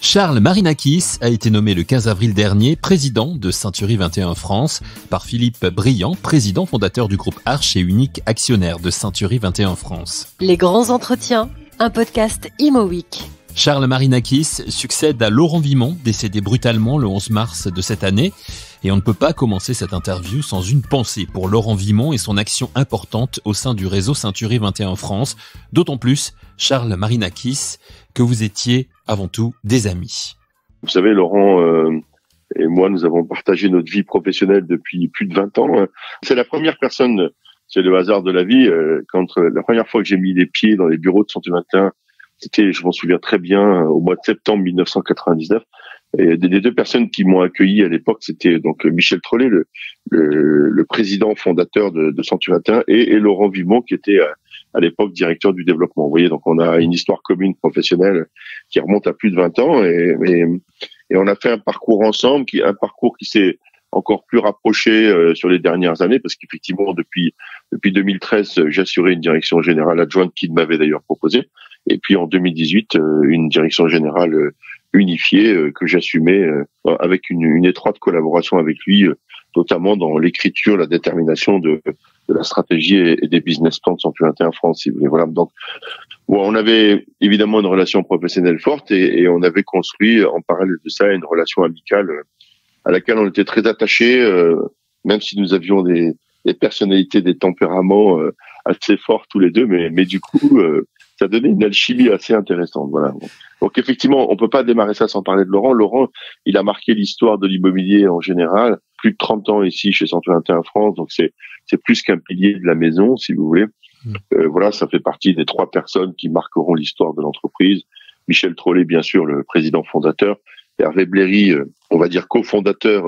Charles Marinakis a été nommé le 15 avril dernier président de Century 21 France par Philippe Briand, président fondateur du groupe Arch et unique actionnaire de Century 21 France. Les grands entretiens, un podcast Imo Week. Charles Marinakis succède à Laurent Vimont, décédé brutalement le 11 mars de cette année. Et on ne peut pas commencer cette interview sans une pensée pour Laurent Vimont et son action importante au sein du réseau Century 21 France. D'autant plus, Charles Marinakis, que vous étiez avant tout des amis. Vous savez, Laurent et moi, nous avons partagé notre vie professionnelle depuis plus de 20 ans. C'est la première personne, c'est le hasard de la vie, quand la première fois que j'ai mis les pieds dans les bureaux de Century 21, c'était, je m'en souviens très bien, au mois de septembre 1999. Et les deux personnes qui m'ont accueilli à l'époque, c'était donc Michel Trollet, le président fondateur de Century 21, et Laurent Vimont, qui était à l'époque directeur du développement. Vous voyez, donc on a une histoire commune professionnelle qui remonte à plus de 20 ans, et on a fait un parcours ensemble, un parcours qui s'est encore plus rapproché sur les dernières années, parce qu'effectivement, depuis 2013, j'assurais une direction générale adjointe qu'il m'avait d'ailleurs proposée, et puis en 2018, une direction générale unifiée que j'assumais avec une étroite collaboration avec lui, notamment dans l'écriture, la détermination de la stratégie et des business plans de Century 21 France, si vous voulez. Voilà. Donc, bon, on avait évidemment une relation professionnelle forte et on avait construit en parallèle de ça une relation amicale à laquelle on était très attachés, même si nous avions des personnalités, des tempéraments assez forts tous les deux, mais du coup, ça donnait une alchimie assez intéressante. Voilà. Donc effectivement, on peut pas démarrer ça sans parler de Laurent. Laurent, il a marqué l'histoire de l'immobilier en général. Plus de 30 ans ici chez Century 21 France, donc c'est plus qu'un pilier de la maison, si vous voulez. Voilà, ça fait partie des 3 personnes qui marqueront l'histoire de l'entreprise. Michel Trollet, bien sûr, le président fondateur. Hervé Bléry, on va dire cofondateur,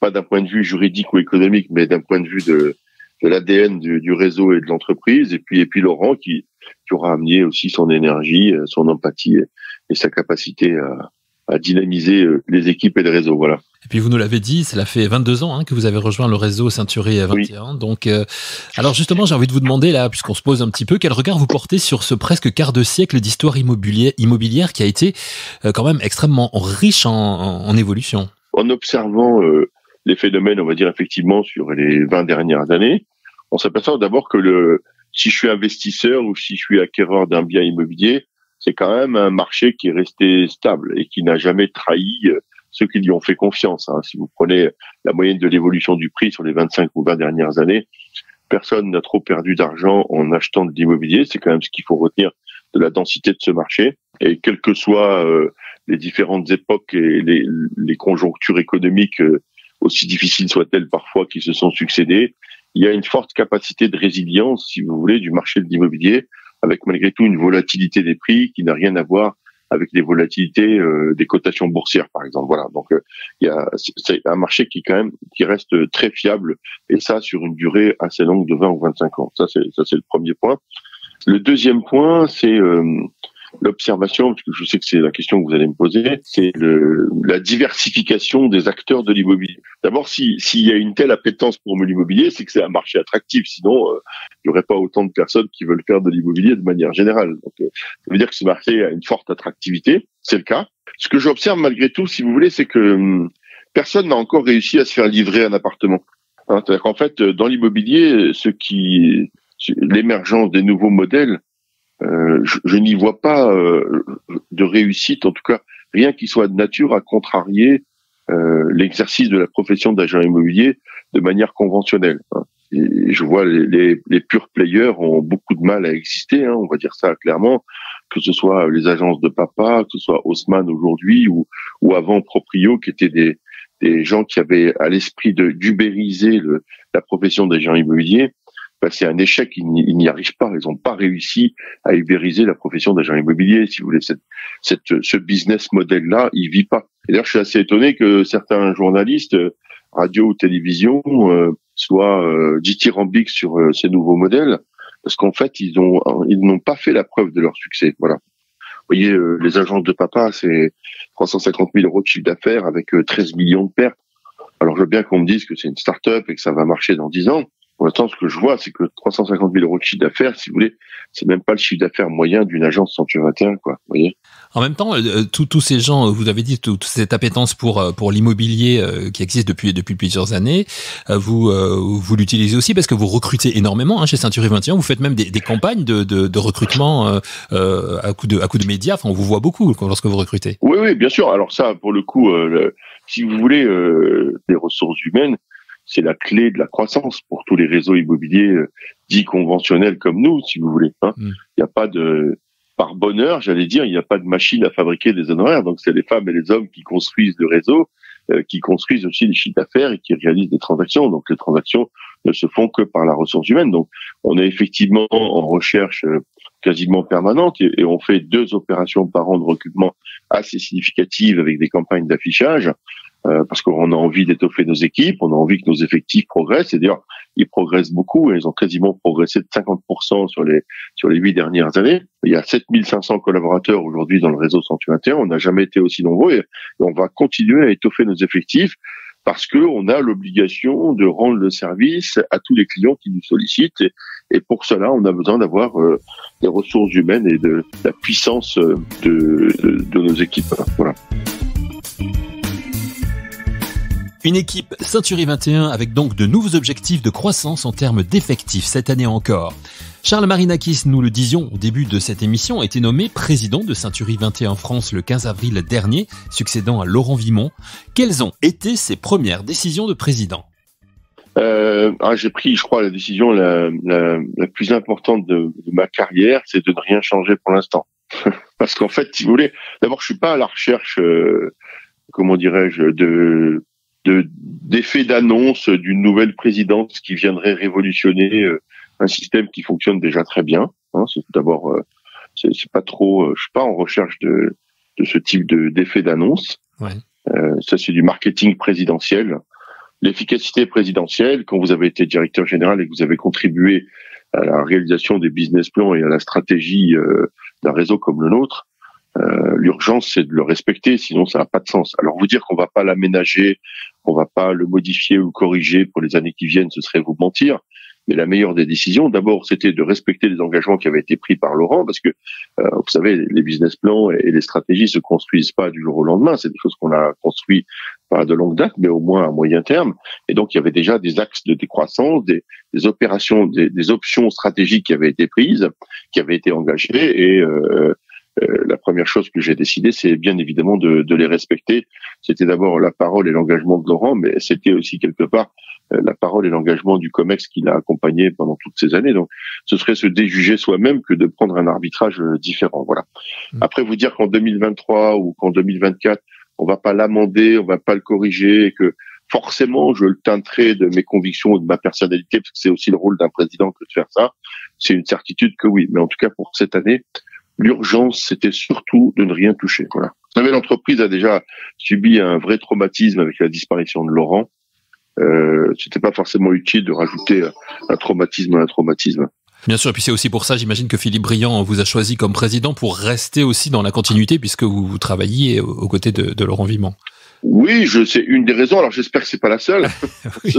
pas d'un point de vue juridique ou économique, mais d'un point de vue de l'ADN du réseau et de l'entreprise. Et puis Laurent qui aura amené aussi son énergie, son empathie et sa capacité à dynamiser les équipes et le réseau. Voilà. Et puis vous nous l'avez dit, cela fait 22 ans que vous avez rejoint le réseau Century 21. Oui. Donc, alors justement, j'ai envie de vous demander là, puisqu'on se pose un petit peu, quel regard vous portez sur ce presque quart de siècle d'histoire immobilière qui a été quand même extrêmement riche en évolution. En observant les phénomènes, on va dire effectivement sur les 20 dernières années, on s'aperçoit d'abord que si je suis investisseur ou si je suis acquéreur d'un bien immobilier, c'est quand même un marché qui est resté stable et qui n'a jamais trahi ceux qui lui ont fait confiance. Si vous prenez la moyenne de l'évolution du prix sur les 25 ou 20 dernières années, personne n'a trop perdu d'argent en achetant de l'immobilier. C'est quand même ce qu'il faut retenir de la densité de ce marché. Et quelles que soient les différentes époques et les conjonctures économiques, aussi difficiles soient-elles parfois, qui se sont succédées, il y a une forte capacité de résilience, si vous voulez, du marché de l'immobilier, avec malgré tout une volatilité des prix qui n'a rien à voir avec les volatilités des cotations boursières, par exemple. Voilà. Donc, c'est un marché qui reste très fiable, et ça sur une durée assez longue de 20 ou 25 ans. Ça c'est le premier point. Le deuxième point, c'est l'observation, parce que je sais que c'est la question que vous allez me poser, c'est la diversification des acteurs de l'immobilier. D'abord, s'il y a une telle appétence pour l'immobilier, c'est que c'est un marché attractif. Sinon, il n'y aurait pas autant de personnes qui veulent faire de l'immobilier de manière générale. Donc, ça veut dire que ce marché a une forte attractivité. C'est le cas. Ce que j'observe malgré tout, si vous voulez, c'est que personne n'a encore réussi à se faire livrer un appartement. C'est-à-dire qu'en fait, dans l'immobilier, l'émergence des nouveaux modèles, je n'y vois pas de réussite, en tout cas rien qui soit de nature à contrarier l'exercice de la profession d'agent immobilier de manière conventionnelle. Et je vois les pure players ont beaucoup de mal à exister, on va dire ça clairement, que ce soit les agences de papa, que ce soit Haussmann aujourd'hui ou avant Proprio, qui étaient des gens qui avaient à l'esprit d'ubériser la profession d'agent immobilier. C'est un échec, ils n'y arrivent pas, ils n'ont pas réussi à ubériser la profession d'agent immobilier, si vous voulez. Ce business model-là, il vit pas. Et d'ailleurs, je suis assez étonné que certains journalistes, radio ou télévision, soient dithyrambiques sur ces nouveaux modèles, parce qu'en fait, ils n'ont pas fait la preuve de leur succès. Voilà. Vous voyez, les agences de papa, c'est 350 000 € de chiffre d'affaires avec 13 millions de pertes. Alors, je veux bien qu'on me dise que c'est une start-up et que ça va marcher dans 10 ans. Pour l'instant, ce que je vois, c'est que 350 000 euros de chiffre d'affaires, si vous voulez, c'est même pas le chiffre d'affaires moyen d'une agence Century 21, quoi. Vous voyez. En même temps, tous ces gens, vous avez dit, toute cette appétence pour l'immobilier qui existe depuis plusieurs années, vous l'utilisez aussi parce que vous recrutez énormément chez Century 21. Vous faites même des campagnes de recrutement à coup de médias. Enfin, on vous voit beaucoup lorsque vous recrutez. Oui, bien sûr. Alors ça, pour le coup, si vous voulez, les ressources humaines, c'est la clé de la croissance pour tous les réseaux immobiliers dits conventionnels comme nous, si vous voulez. Il n'y a pas par bonheur, j'allais dire, il n'y a pas de machine à fabriquer des honoraires. Donc c'est les femmes et les hommes qui construisent le réseau, qui construisent aussi les chiffres d'affaires et qui réalisent des transactions. Donc les transactions ne se font que par la ressource humaine. Donc on est effectivement en recherche quasiment permanente et on fait 2 opérations par an de recrutement assez significatives avec des campagnes d'affichage. Parce qu'on a envie d'étoffer nos équipes, on a envie que nos effectifs progressent. Et d'ailleurs, ils progressent beaucoup. Ils ont quasiment progressé de 50% sur les 8 dernières années. Il y a 7500 collaborateurs aujourd'hui dans le réseau Century 21. On n'a jamais été aussi nombreux et on va continuer à étoffer nos effectifs parce que on a l'obligation de rendre le service à tous les clients qui nous sollicitent. Et pour cela, on a besoin d'avoir des ressources humaines et de la puissance de nos équipes. Voilà. Une équipe Century 21 avec donc de nouveaux objectifs de croissance en termes d'effectifs cette année encore. Charles Marinakis, nous le disions au début de cette émission, a été nommé président de Century 21 France le 15 avril dernier, succédant à Laurent Vimont. Quelles ont été ses premières décisions de président ? J'ai pris, je crois, la décision la plus importante de ma carrière, c'est de ne rien changer pour l'instant. Parce qu'en fait, si vous voulez, d'abord, je suis pas à la recherche, d'effets d'annonce d'une nouvelle présidence qui viendrait révolutionner un système qui fonctionne déjà très bien. C'est d'abord, c'est pas trop, je suis pas en recherche de ce type d'effet d'annonce. Ouais. Ça, c'est du marketing présidentiel. L'efficacité présidentielle, quand vous avez été directeur général et que vous avez contribué à la réalisation des business plans et à la stratégie d'un réseau comme le nôtre, l'urgence, c'est de le respecter, sinon ça n'a pas de sens. Alors vous dire qu'on va pas l'aménager, qu'on va pas le modifier ou le corriger pour les années qui viennent, ce serait vous mentir. Mais la meilleure des décisions, d'abord, c'était de respecter les engagements qui avaient été pris par Laurent, parce que, vous savez, les business plans et les stratégies se construisent pas du jour au lendemain. C'est des choses qu'on a construites pas de longue date, mais au moins à moyen terme. Et donc, il y avait déjà des axes de décroissance, des opérations, des options stratégiques qui avaient été prises, qui avaient été engagées. Et la première chose que j'ai décidé, c'est bien évidemment de les respecter. C'était d'abord la parole et l'engagement de Laurent, mais c'était aussi quelque part la parole et l'engagement du COMEX qui l'a accompagné pendant toutes ces années. Donc, ce serait se déjuger soi-même que de prendre un arbitrage différent. Voilà. Après, vous dire qu'en 2023 ou qu'en 2024, on va pas l'amender, on va pas le corriger, et que forcément, je le teinterai de mes convictions ou de ma personnalité, parce que c'est aussi le rôle d'un président que de faire ça. C'est une certitude que oui. Mais en tout cas, pour cette année, l'urgence, c'était surtout de ne rien toucher. Voilà. Vous savez, l'entreprise a déjà subi un vrai traumatisme avec la disparition de Laurent. C'était pas forcément utile de rajouter un traumatisme à un traumatisme. Bien sûr, et puis c'est aussi pour ça, j'imagine que Philippe Briand vous a choisi comme président pour rester aussi dans la continuité, puisque vous travailliez aux côtés de Laurent Vimont. Oui, c'est une des raisons. Alors j'espère que c'est pas la seule. Oui,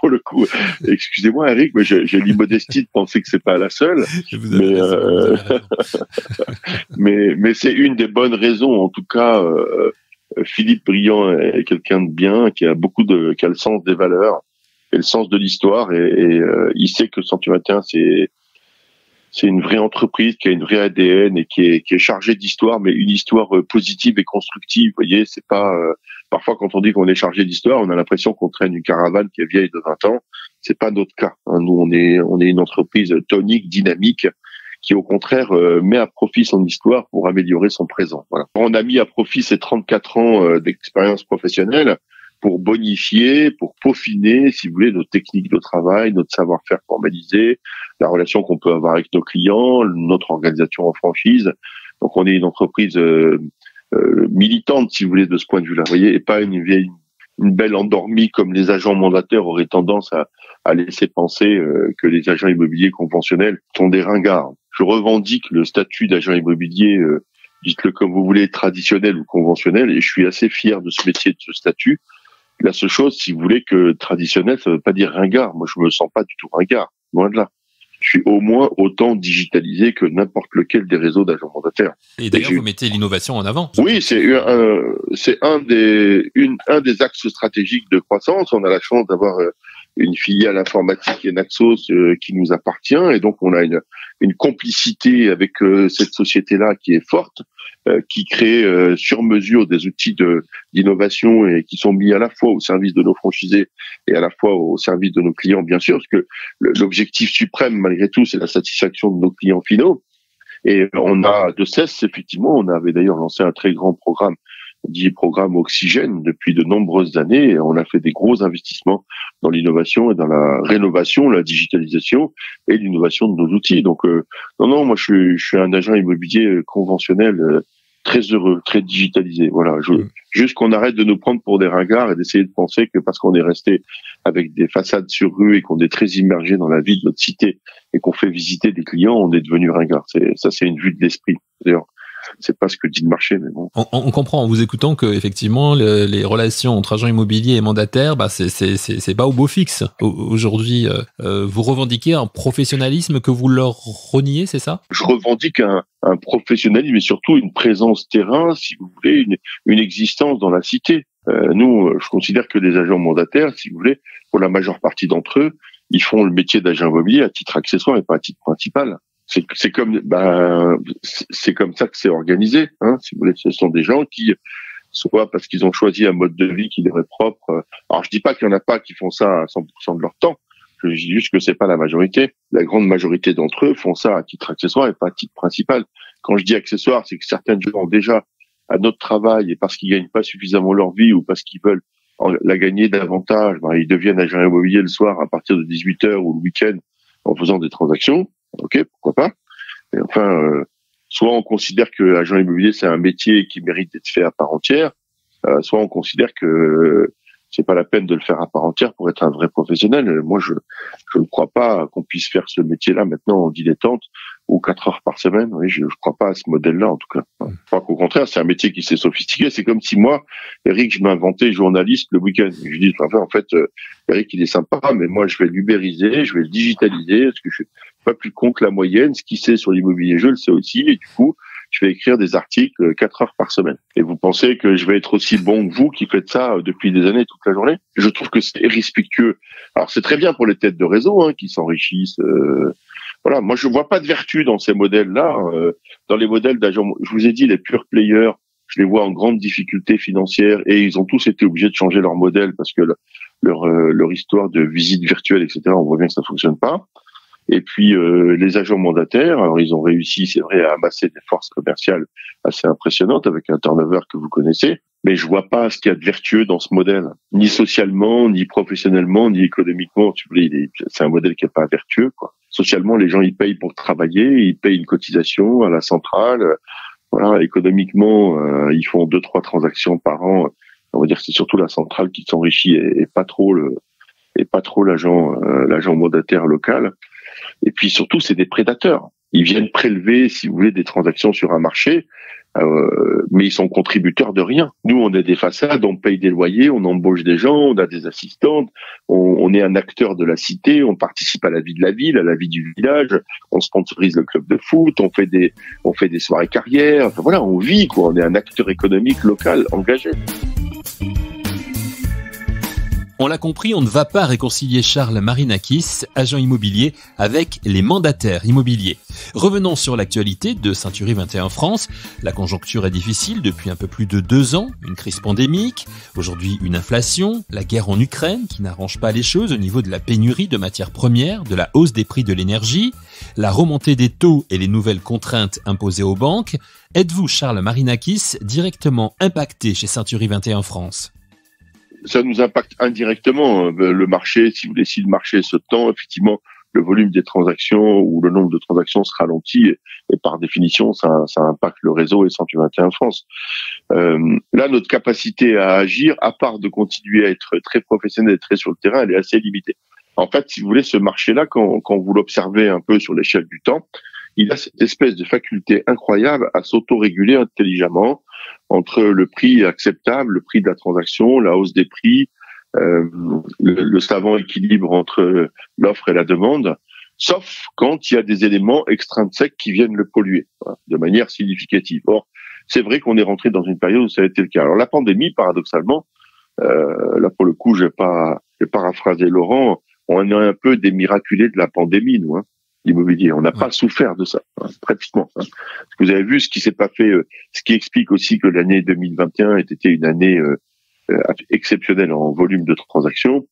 pour le coup, excusez-moi Eric, mais j'ai l'immodestie de penser que c'est pas la seule. Mais c'est une des bonnes raisons. En tout cas, Philippe Briand est quelqu'un de bien, qui a le sens des valeurs et le sens de l'histoire, et il sait que Century 21 c'est une vraie entreprise qui a une vraie ADN et qui est chargée d'histoire, mais une histoire positive et constructive. Vous voyez, c'est pas parfois quand on dit qu'on est chargé d'histoire, on a l'impression qu'on traîne une caravane qui est vieille de 20 ans. C'est pas notre cas. Nous, on est une entreprise tonique, dynamique, qui au contraire met à profit son histoire pour améliorer son présent. Voilà. On a mis à profit ces 34 ans d'expérience professionnelle pour bonifier, pour peaufiner, si vous voulez, nos techniques de travail, notre savoir-faire formalisé, la relation qu'on peut avoir avec nos clients, notre organisation en franchise. Donc on est une entreprise militante, si vous voulez, de ce point de vue-là, vous voyez, et pas une belle endormie comme les agents mandataires auraient tendance à laisser penser que les agents immobiliers conventionnels sont des ringards. Je revendique le statut d'agent immobilier, dites-le comme vous voulez, traditionnel ou conventionnel, et je suis assez fier de ce métier, de ce statut. La seule chose, si vous voulez, que traditionnel, ça veut pas dire ringard. Moi, je me sens pas du tout ringard, loin de là. Je suis au moins autant digitalisé que n'importe lequel des réseaux d'agents mandataires. Et d'ailleurs, vous mettez l'innovation en avant. Oui, c'est un des axes stratégiques de croissance. On a la chance d'avoir une filiale informatique et Naxos qui nous appartient, et donc on a une complicité avec cette société-là qui est forte, qui crée sur mesure des outils d'innovation et qui sont mis à la fois au service de nos franchisés et à la fois au service de nos clients, bien sûr, parce que l'objectif suprême, malgré tout, c'est la satisfaction de nos clients finaux. Et on a de cesse, effectivement, on avait d'ailleurs lancé un très grand programme, dit programme Oxygène, depuis de nombreuses années, et on a fait des gros investissements dans l'innovation et dans la rénovation, la digitalisation et l'innovation de nos outils. Donc, non, moi je suis un agent immobilier conventionnel, très heureux, très digitalisé. Voilà, juste qu'on arrête de nous prendre pour des ringards et d'essayer de penser que parce qu'on est resté avec des façades sur rue et qu'on est très immergé dans la vie de notre cité et qu'on fait visiter des clients, on est devenu ringard. C'est une vue de l'esprit. D'ailleurs, c'est pas ce que dit le marché, mais bon. On comprend en vous écoutant que effectivement les relations entre agents immobiliers et mandataires, c'est pas au beau fixe. Aujourd'hui, vous revendiquez un professionnalisme que vous leur reniez, c'est ça? Je revendique un professionnalisme et surtout une présence terrain, si vous voulez, une existence dans la cité. Nous, je considère que les agents mandataires, si vous voulez, pour la majeure partie d'entre eux, ils font le métier d'agent immobilier à titre accessoire et pas à titre principal. C'est comme ça que c'est organisé, hein, si vous voulez. Ce sont des gens qui, soit parce qu'ils ont choisi un mode de vie qui leur est propre. Alors je dis pas qu'il y en a pas qui font ça à 100% de leur temps. Je dis juste que c'est pas la majorité. La grande majorité d'entre eux font ça à titre accessoire et pas à titre principal. Quand je dis accessoire, c'est que certains gens ont déjà un autre travail et parce qu'ils gagnent pas suffisamment leur vie ou parce qu'ils veulent la gagner davantage, ils deviennent agents immobiliers le soir à partir de 18h ou le week-end en faisant des transactions. Ok, pourquoi pas. Et enfin, soit on considère que l'agent immobilier c'est un métier qui mérite d'être fait à part entière, soit on considère que c'est pas la peine de le faire à part entière pour être un vrai professionnel. Moi, je ne crois pas qu'on puisse faire ce métier-là maintenant en dilettante ou 4 heures par semaine. Oui, je crois pas à ce modèle-là, en tout cas. Je crois qu'au contraire, c'est un métier qui s'est sophistiqué. C'est comme si moi, Eric, je m'inventais journaliste le week-end. Je dis, en fait, Eric, il est sympa, mais moi, je vais l'ubériser, je vais le digitaliser, parce que je suis pas plus con que la moyenne. Ce qu'il sait sur l'immobilier, je le sais aussi, et du coup, je vais écrire des articles 4 heures par semaine. Et vous pensez que je vais être aussi bon que vous qui faites ça depuis des années, toute la journée? Je trouve que c'est irrespectueux. Alors, c'est très bien pour les têtes de réseau, qui s'enrichissent. Voilà, moi, je vois pas de vertu dans ces modèles-là. Dans les modèles d'agents, je vous ai dit, les pure players, je les vois en grande difficulté financière et ils ont tous été obligés de changer leur modèle parce que leur histoire de visite virtuelle, etc., on voit bien que ça fonctionne pas. Et puis les agents mandataires, alors ils ont réussi, c'est vrai, à amasser des forces commerciales assez impressionnantes avec un turnover que vous connaissez, mais je vois pas ce qu'il y a de vertueux dans ce modèle, ni socialement, ni professionnellement, ni économiquement. C'est un modèle qui est pas vertueux, quoi. Socialement, les gens ils payent pour travailler, ils payent une cotisation à la centrale. Voilà, économiquement, ils font 2-3 transactions par an. On va dire que c'est surtout la centrale qui s'enrichit et pas trop l'agent mandataire local. Et puis surtout, c'est des prédateurs. Ils viennent prélever, si vous voulez, des transactions sur un marché, mais ils sont contributeurs de rien. Nous, on est des façades, on paye des loyers, on embauche des gens, on a des assistantes, on est un acteur de la cité, on participe à la vie de la ville, à la vie du village, on sponsorise le club de foot, on fait des soirées carrières. Enfin voilà, on vit, quoi. On est un acteur économique local engagé. On l'a compris, on ne va pas réconcilier Charles Marinakis, agent immobilier, avec les mandataires immobiliers. Revenons sur l'actualité de Century 21 France. La conjoncture est difficile depuis un peu plus de 2 ans, une crise pandémique, aujourd'hui une inflation, la guerre en Ukraine qui n'arrange pas les choses au niveau de la pénurie de matières premières, de la hausse des prix de l'énergie, la remontée des taux et les nouvelles contraintes imposées aux banques. Êtes-vous, Charles Marinakis, directement impacté chez Century 21 France ? Ça nous impacte indirectement. Le marché, si le marché se tend, effectivement, le volume des transactions ou le nombre de transactions se ralentit et par définition, ça impacte le réseau et Century 21 France. Là, notre capacité à agir, à part de continuer à être très professionnel et très sur le terrain, elle est assez limitée. En fait, si vous voulez, ce marché-là, quand vous l'observez un peu sur l'échelle du temps, il a cette espèce de faculté incroyable à s'autoréguler intelligemment entre le prix acceptable, le prix de la transaction, la hausse des prix, le savant équilibre entre l'offre et la demande, sauf quand il y a des éléments extrinsèques qui viennent le polluer, voilà, de manière significative. Or, c'est vrai qu'on est rentré dans une période où ça a été le cas. Alors la pandémie, paradoxalement, là pour le coup, je vais paraphraser Laurent, on est un peu des miraculés de la pandémie, nous, l'immobilier. On n'a pas souffert de ça, pratiquement. Parce que vous avez vu ce qui s'est pas fait, ce qui explique aussi que l'année 2021 ait été une année exceptionnelle en volume de transactions.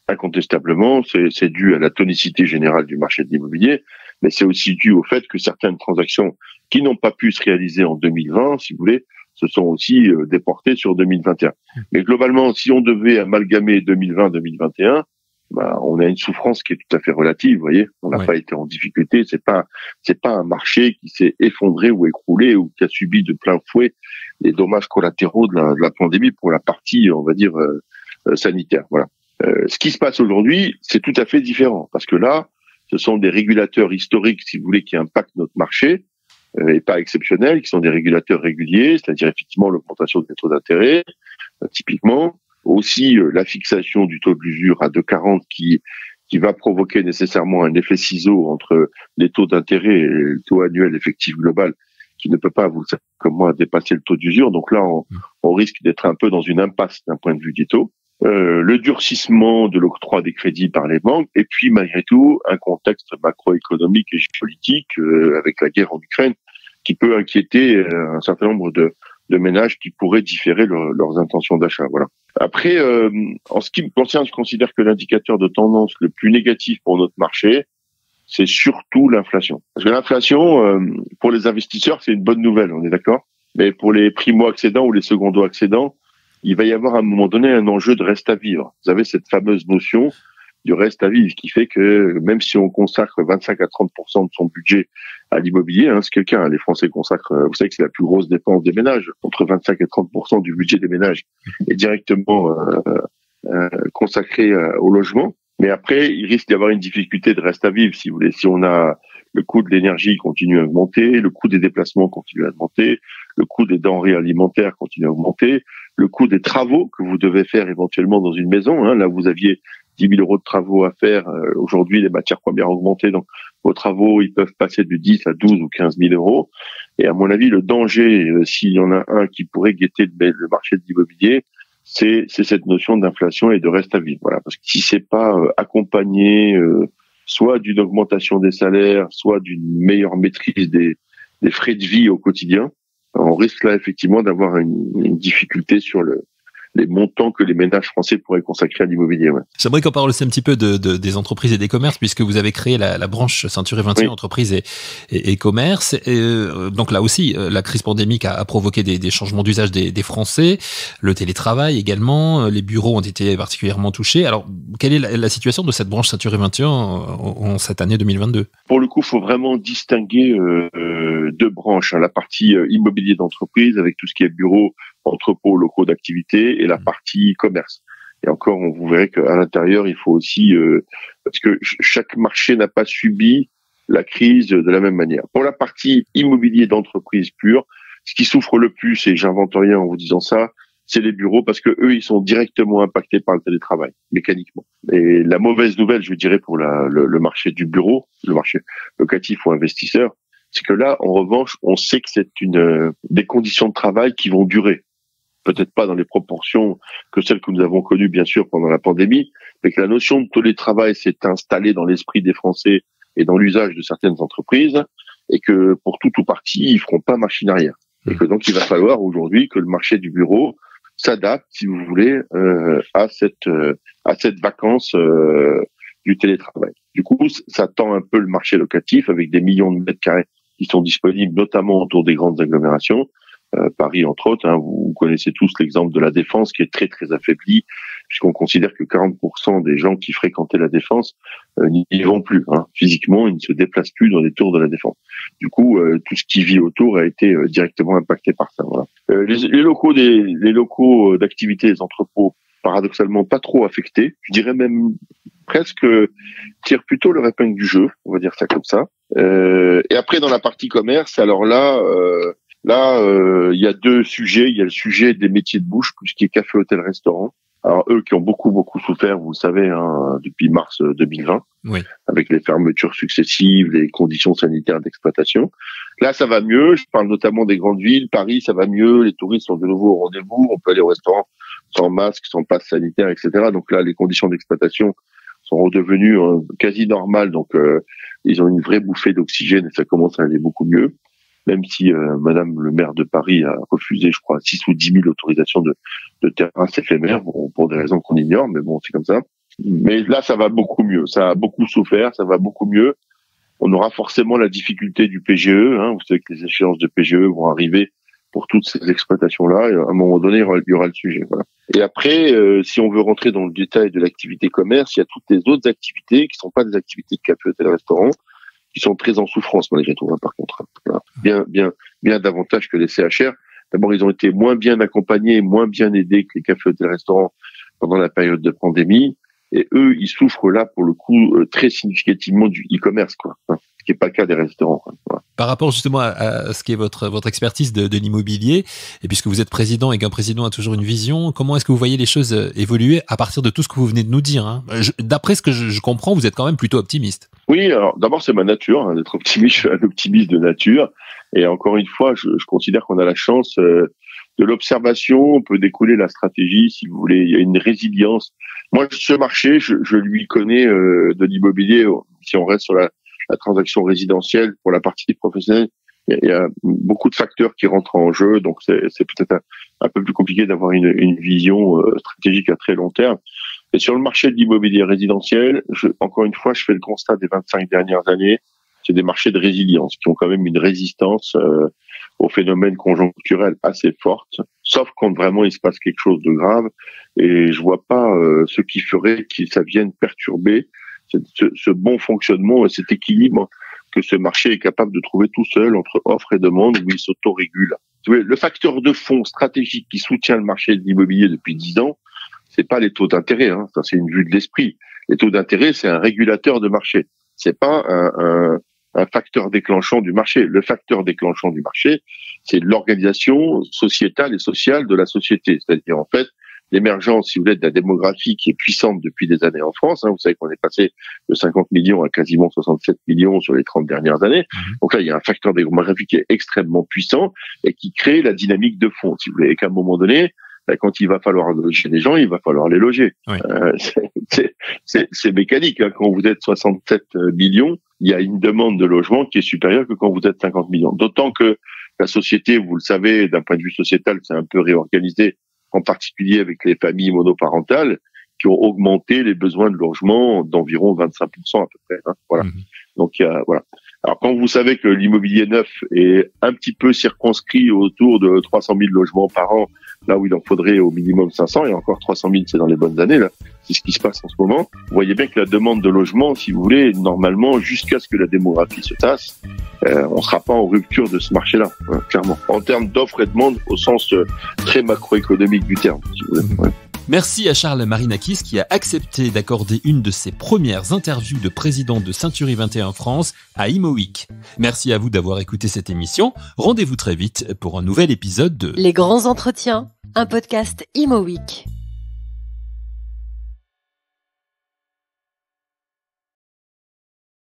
Incontestablement, c'est dû à la tonicité générale du marché de l'immobilier, mais c'est aussi dû au fait que certaines transactions qui n'ont pas pu se réaliser en 2020, si vous voulez, se sont aussi déportées sur 2021. Mais globalement, si on devait amalgamer 2020-2021, on a une souffrance qui est tout à fait relative, vous voyez. On n'a pas été en difficulté. C'est pas un marché qui s'est effondré ou écroulé ou qui a subi de plein fouet les dommages collatéraux de la pandémie pour la partie, on va dire, sanitaire. Voilà. Ce qui se passe aujourd'hui, c'est tout à fait différent parce que là, ce sont des régulateurs historiques, si vous voulez, qui impactent notre marché et pas exceptionnels, qui sont des régulateurs réguliers, c'est-à-dire effectivement l'augmentation des taux d'intérêt, typiquement, aussi la fixation du taux de l'usure à 2,40 qui va provoquer nécessairement un effet ciseau entre les taux d'intérêt et le taux annuel effectif global qui ne peut pas, vous le savez comme moi, dépasser le taux d'usure. Donc là, on risque d'être un peu dans une impasse d'un point de vue des taux. Le durcissement de l'octroi des crédits par les banques, et puis malgré tout un contexte macroéconomique et géopolitique avec la guerre en Ukraine qui peut inquiéter un certain nombre de ménages qui pourraient différer leurs intentions d'achat. Voilà. Après, en ce qui me concerne, je considère que l'indicateur de tendance le plus négatif pour notre marché, c'est surtout l'inflation. Parce que l'inflation, pour les investisseurs, c'est une bonne nouvelle, on est d'accord ? Mais pour les primo-accédants ou les secondo-accédants, il va y avoir à un moment donné un enjeu de reste à vivre. Vous avez cette fameuse notion du reste à vivre qui fait que même si on consacre 25 à 30% de son budget à l'immobilier, les Français consacrent, vous savez que c'est la plus grosse dépense des ménages, entre 25 et 30% du budget des ménages est directement consacré au logement. Mais après, il risque d'y avoir une difficulté de reste à vivre, si vous voulez. Si on a le coût de l'énergie continue à augmenter, le coût des déplacements continue à augmenter, le coût des denrées alimentaires continue à augmenter, le coût des travaux que vous devez faire éventuellement dans une maison. Là, vous aviez 10 000 euros de travaux à faire. Aujourd'hui, les matières premières ont augmenté, donc vos travaux, ils peuvent passer de 10 à 12 ou 15 000 euros. Et à mon avis, le danger, s'il y en a un qui pourrait guetter le marché de l'immobilier, c'est cette notion d'inflation et de reste à vivre. Voilà, parce que si c'est pas accompagné soit d'une augmentation des salaires, soit d'une meilleure maîtrise des frais de vie au quotidien, on risque là effectivement d'avoir une difficulté sur les montants que les ménages français pourraient consacrer à l'immobilier. Ouais. J'aimerais qu'on parle aussi un petit peu des entreprises et des commerces, puisque vous avez créé la branche Ceinture et 21 entreprises et commerces. Donc là aussi, la crise pandémique a provoqué des changements d'usage des Français, le télétravail également, les bureaux ont été particulièrement touchés. Alors, quelle est la situation de cette branche Ceinture et 21 en cette année 2022 ? Pour le coup, il faut vraiment distinguer deux branches. La partie immobilier d'entreprise avec tout ce qui est bureau, entrepôts, locaux d'activité et la partie commerce. Et encore, vous verrez qu'à l'intérieur, il faut aussi... parce que chaque marché n'a pas subi la crise de la même manière. Pour la partie immobilier d'entreprise pure, ce qui souffre le plus, et j'invente rien en vous disant ça, c'est les bureaux parce que eux, ils sont directement impactés par le télétravail, mécaniquement. Et la mauvaise nouvelle, je dirais, pour le marché du bureau, le marché locatif ou investisseur, c'est que là, en revanche, on sait que c'est des conditions de travail qui vont durer. Peut-être pas dans les proportions que celles que nous avons connues, bien sûr, pendant la pandémie, mais que la notion de télétravail s'est installée dans l'esprit des Français et dans l'usage de certaines entreprises, et que pour tout ou partie, ils feront pas machine arrière. Et que donc, il va falloir aujourd'hui que le marché du bureau s'adapte, si vous voulez, à cette vacance du télétravail. Du coup, ça tend un peu le marché locatif avec des millions de mètres carrés qui sont disponibles, notamment autour des grandes agglomérations. Paris, entre autres, vous connaissez tous l'exemple de la Défense qui est très très affaiblie, puisqu'on considère que 40% des gens qui fréquentaient la Défense n'y vont plus. Physiquement, ils ne se déplacent plus dans les tours de la Défense. Du coup, tout ce qui vit autour a été directement impacté par ça. Voilà. Les locaux d'activité, les entrepôts, paradoxalement pas trop affectés. Je dirais même presque tirent plutôt leur épingle du jeu, on va dire ça comme ça. Et après, dans la partie commerce, alors là, il y a deux sujets. Il y a le sujet des métiers de bouche, tout ce qui est café, hôtel, restaurant, Alors eux qui ont beaucoup souffert, vous le savez, depuis mars 2020, oui, avec les fermetures successives, les conditions sanitaires d'exploitation. Là, ça va mieux. Je parle notamment des grandes villes. Paris, ça va mieux. Les touristes sont de nouveau au rendez-vous. On peut aller au restaurant sans masque, sans passe sanitaire, etc. Donc là, les conditions d'exploitation sont redevenues quasi normales. Donc, ils ont une vraie bouffée d'oxygène et ça commence à aller beaucoup mieux. Même si Madame le maire de Paris a refusé, je crois, 6 ou 10 000 autorisations de terrasses éphémères, pour des raisons qu'on ignore, mais bon, c'est comme ça. Mais là, ça va beaucoup mieux. Ça a beaucoup souffert, ça va beaucoup mieux. On aura forcément la difficulté du PGE. Vous savez que les échéances de PGE vont arriver pour toutes ces exploitations-là. Et à un moment donné, il y aura le sujet. Voilà. Et après, si on veut rentrer dans le détail de l'activité commerce, il y a toutes les autres activités qui sont pas des activités de café, hôtel, restaurant, qui sont très en souffrance malgré tout, par contre. Voilà. Bien davantage que les CHR. D'abord, ils ont été moins bien accompagnés, moins bien aidés que les cafés, hôtels, restaurants pendant la période de pandémie. Et eux, ils souffrent là, pour le coup, très significativement du e-commerce, quoi. Ce qui n'est pas le cas des restaurants. Voilà. Par rapport justement à ce qui est votre expertise de l'immobilier, et puisque vous êtes président et qu'un président a toujours une vision, comment est-ce que vous voyez les choses évoluer à partir de tout ce que vous venez de nous dire, D'après ce que je comprends, vous êtes quand même plutôt optimiste. Oui, alors d'abord c'est ma nature d'être optimiste. Je suis un optimiste de nature, et encore une fois, je considère qu'on a la chance de l'observation. On peut découler la stratégie, si vous voulez. Il y a une résilience. Moi, ce marché, je lui connais de l'immobilier. Si on reste sur la transaction résidentielle, pour la partie professionnelle, il y a beaucoup de facteurs qui rentrent en jeu, donc c'est peut-être un peu plus compliqué d'avoir une vision stratégique à très long terme. Et sur le marché de l'immobilier résidentiel, encore une fois, je fais le constat des 25 dernières années, c'est des marchés de résilience qui ont quand même une résistance aux phénomènes conjoncturels assez forte, sauf quand vraiment il se passe quelque chose de grave. Et je vois pas ce qui ferait que ça vienne perturber ce bon fonctionnement et cet équilibre que ce marché est capable de trouver tout seul entre offre et demande, où il s'autorégule. Le facteur de fond stratégique qui soutient le marché de l'immobilier depuis 10 ans, c'est pas les taux d'intérêt, ça c'est une vue de l'esprit. Les taux d'intérêt, c'est un régulateur de marché. C'est pas un facteur déclenchant du marché. Le facteur déclenchant du marché, c'est l'organisation sociétale et sociale de la société. C'est-à-dire, en fait, l'émergence, si vous voulez, de la démographie qui est puissante depuis des années en France. Vous savez qu'on est passé de 50 millions à quasiment 67 millions sur les 30 dernières années. Donc là, il y a un facteur démographique qui est extrêmement puissant et qui crée la dynamique de fond, si vous voulez. Et qu'à un moment donné, quand il va falloir loger les gens, il va falloir les loger. Oui. C'est mécanique. Quand vous êtes 67 millions, il y a une demande de logement qui est supérieure que quand vous êtes 50 millions. D'autant que la société, vous le savez, d'un point de vue sociétal, c'est un peu réorganisé, en particulier avec les familles monoparentales qui ont augmenté les besoins de logement d'environ 25% à peu près. Voilà. Donc, voilà. Alors, quand vous savez que l'immobilier neuf est un petit peu circonscrit autour de 300 000 logements par an, là où il en faudrait au minimum 500, et encore 300 000, c'est dans les bonnes années, là. C'est ce qui se passe en ce moment. Vous voyez bien que la demande de logement, si vous voulez, normalement, jusqu'à ce que la démographie se tasse, on sera pas en rupture de ce marché-là, clairement. En termes d'offres et de demande, au sens très macroéconomique du terme, si vous voulez. Ouais. Merci à Charles Marinakis qui a accepté d'accorder une de ses premières interviews de président de Century 21 France à Imo Week. Merci à vous d'avoir écouté cette émission. Rendez-vous très vite pour un nouvel épisode de Les Grands Entretiens, un podcast Imo Week.